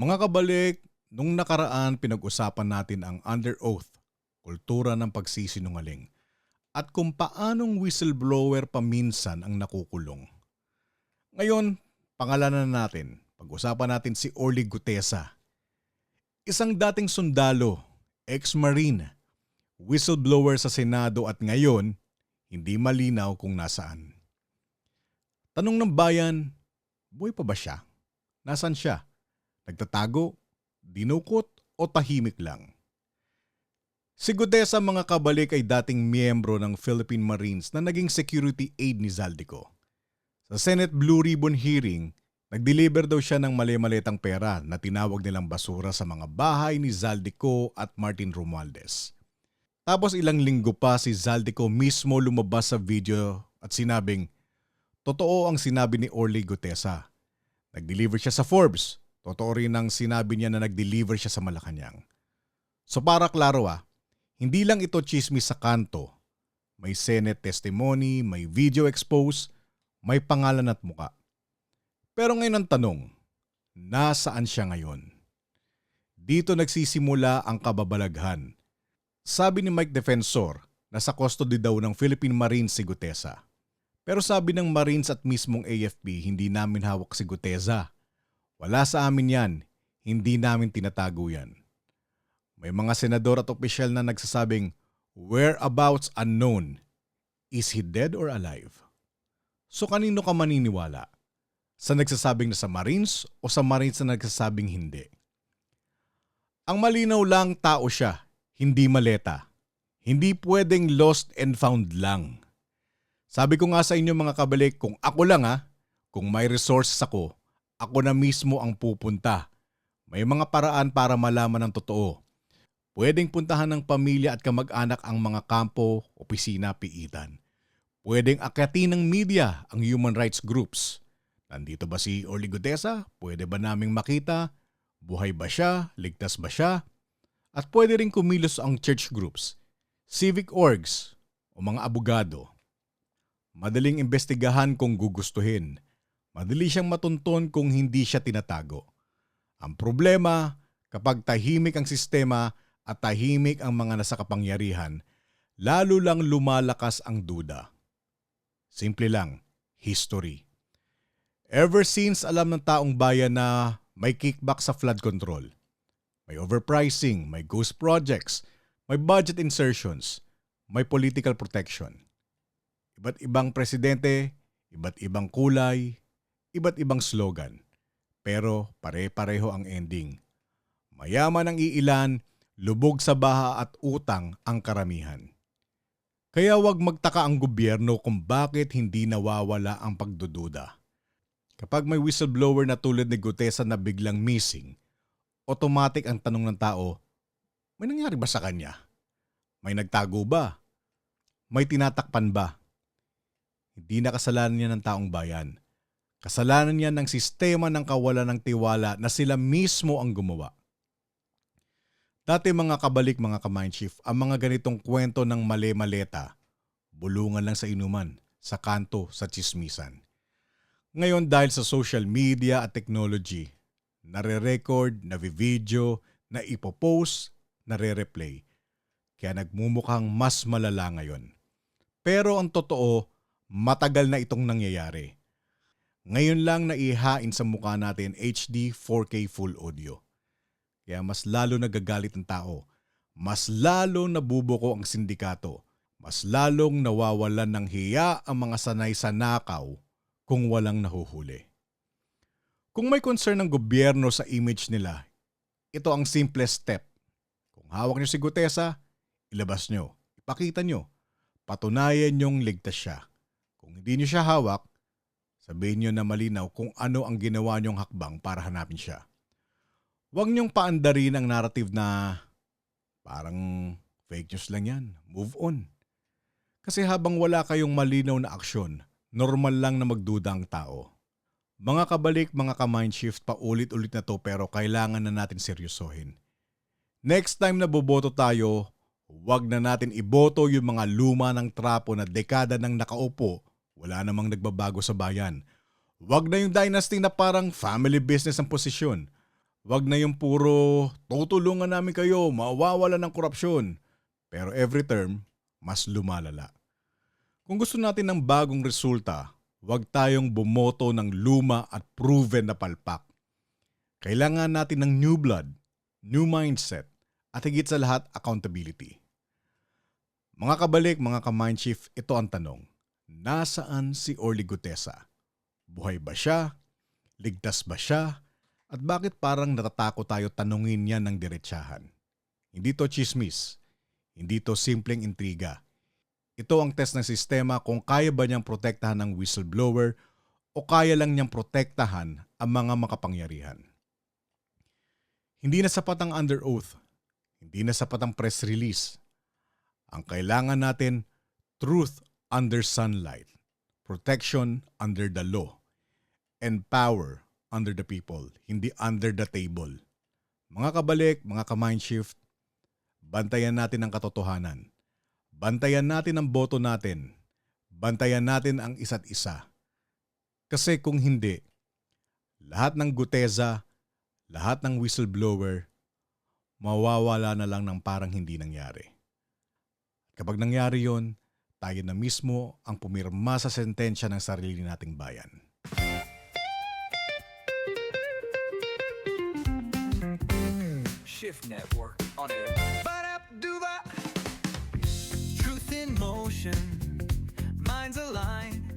Mga kabalik, nung nakaraan pinag-usapan natin ang under oath, kultura ng pagsisinungaling, at kung paanong whistleblower paminsan ang nakukulong. Ngayon, pangalanan natin, pag-usapan natin si Orly Gutesa, isang dating sundalo, ex-marine, whistleblower sa Senado at ngayon, hindi malinaw kung nasaan. Tanong ng bayan, buhay pa ba siya? Nasaan siya? Nagtatago, dinukot o tahimik lang? Si Gutesa mga kabalik ay dating miyembro ng Philippine Marines na naging security aide ni Zaldico. Sa Senate Blue Ribbon hearing, nag-deliver daw siya ng mali-malitang pera na tinawag nilang basura sa mga bahay ni Zaldico at Martin Romualdez. Tapos ilang linggo pa si Zaldico mismo lumabas sa video at sinabing, totoo ang sinabi ni Orly Gutesa. Nag-deliver siya sa Forbes. Totoo rin ang sinabi niya na nag-deliver siya sa Malacanang. So para klaro hindi lang ito chismis sa kanto. May Senate testimony, may video expose, may pangalan at muka. Pero ngayon ang tanong, nasaan siya ngayon? Dito nagsisimula ang kababalaghan. Sabi ni Mike Defensor na sa custody daw ng Philippine Marines si Gutesa. Pero sabi ng Marines at mismong AFP, hindi namin hawak si Gutesa. Wala sa amin yan, hindi namin tinatago yan. May mga senador at opisyal na nagsasabing, whereabouts unknown. Is he dead or alive? So kanino ka maniniwala? Sa nagsasabing na sa Marines o sa Marines na nagsasabing hindi? Ang malinaw lang tao siya, hindi maleta. Hindi pwedeng lost and found lang. Sabi ko nga sa inyo mga kabalik, kung ako lang kung may resources ako na mismo ang pupunta. May mga paraan para malaman ang totoo. Pwedeng puntahan ng pamilya at kamag-anak ang mga kampo, opisina, piitan. Pwedeng akyatin ng media ang human rights groups. Nandito ba si Orly Gutesa? Pwede ba naming makita? Buhay ba siya? Ligtas ba siya? At pwede rin kumilos ang church groups, civic orgs o mga abogado. Madaling imbestigahan kung gugustuhin. Madali siyang matunton kung hindi siya tinatago. Ang problema, kapag tahimik ang sistema at tahimik ang mga nasa kapangyarihan, lalo lang lumalakas ang duda. Simple lang, history. Ever since alam ng taong bayan na may kickback sa flood control, may overpricing, may ghost projects, may budget insertions, may political protection. Iba't ibang presidente, iba't ibang kulay, iba't ibang slogan, pero pare-pareho ang ending. Mayaman ang iilan, lubog sa baha at utang ang karamihan. Kaya wag magtaka ang gobyerno kung bakit hindi nawawala ang pagdududa. Kapag may whistleblower na tulad ni Gutesa na biglang missing, automatic ang tanong ng tao, may nangyari ba sa kanya? May nagtago ba? May tinatakpan ba? Hindi na kasalanan niya ng taong bayan. Kasalanan niya ng sistema ng kawalan ng tiwala na sila mismo ang gumawa. Dati mga kabalik mga ka-Mindshift, ang mga ganitong kwento ng mali-maleta, bulungan lang sa inuman, sa kanto, sa tsismisan. Ngayon dahil sa social media at technology, nare-record, navi-video, na ipopost, nare-replay. Kaya nagmumukhang mas malala ngayon. Pero ang totoo, matagal na itong nangyayari. Ngayon lang naihain sa mukha natin HD 4K full audio. Kaya mas lalo nagagalit ang tao. Mas lalo nabubuko ang sindikato. Mas lalong nawawalan ng hiya ang mga sanay sa nakaw kung walang nahuhuli. Kung may concern ng gobyerno sa image nila, ito ang simplest step. Kung hawak niyo si Gutesa, ilabas niyo, ipakita niyo, patunayan niyong ligtas siya. Kung hindi niyo siya hawak, sabihin niyo na malinaw kung ano ang ginawa niyong hakbang para hanapin siya. Huwag niyong paandarin ang narrative na parang fake news lang yan, move on. Kasi habang wala kayong malinaw na aksyon, normal lang na magduda ang tao. Mga kabalik, mga ka-Mindshift, paulit-ulit na to pero kailangan na natin seryosohin. Next time na boboto tayo, huwag na natin iboto yung mga luma ng trapo na dekada nang nakaupo, wala namang nagbabago sa bayan. Huwag na yung dynasty na parang family business ang posisyon. Wag na yung puro tutulungan namin kayo, mawawala ng korupsyon. Pero every term, mas lumalala. Kung gusto natin ng bagong resulta, wag tayong bumoto ng luma at proven na palpak. Kailangan natin ng new blood, new mindset, at higit sa lahat, accountability. Mga kabalik, mga ka-mind shift, ito ang tanong. Nasaan si Orly Gutesa? Buhay ba siya? Ligtas ba siya? At bakit parang natatakot tayo tanungin yan ng diretsahan? Hindi to chismis. Hindi to simpleng intriga. Ito ang test ng sistema kung kaya ba niyang protektahan ng whistleblower o kaya lang niyang protektahan ang mga makapangyarihan. Hindi na sapat ang under oath. Hindi na sapat ang press release. Ang kailangan natin, truth under sunlight, protection under the law, and power under the people, hindi under the table. Mga kabalik, mga ka-mind shift, bantayan natin ang katotohanan. Bantayan natin ang boto natin. Bantayan natin ang isa't isa. Kasi kung hindi, lahat ng Gutesa, lahat ng whistleblower, mawawala na lang ng parang hindi nangyari. Kapag nangyari yon, tayo na mismo ang pumirma sa sentensya ng sarili nating bayan. Shift Network on air. Truth in motion, minds aligned.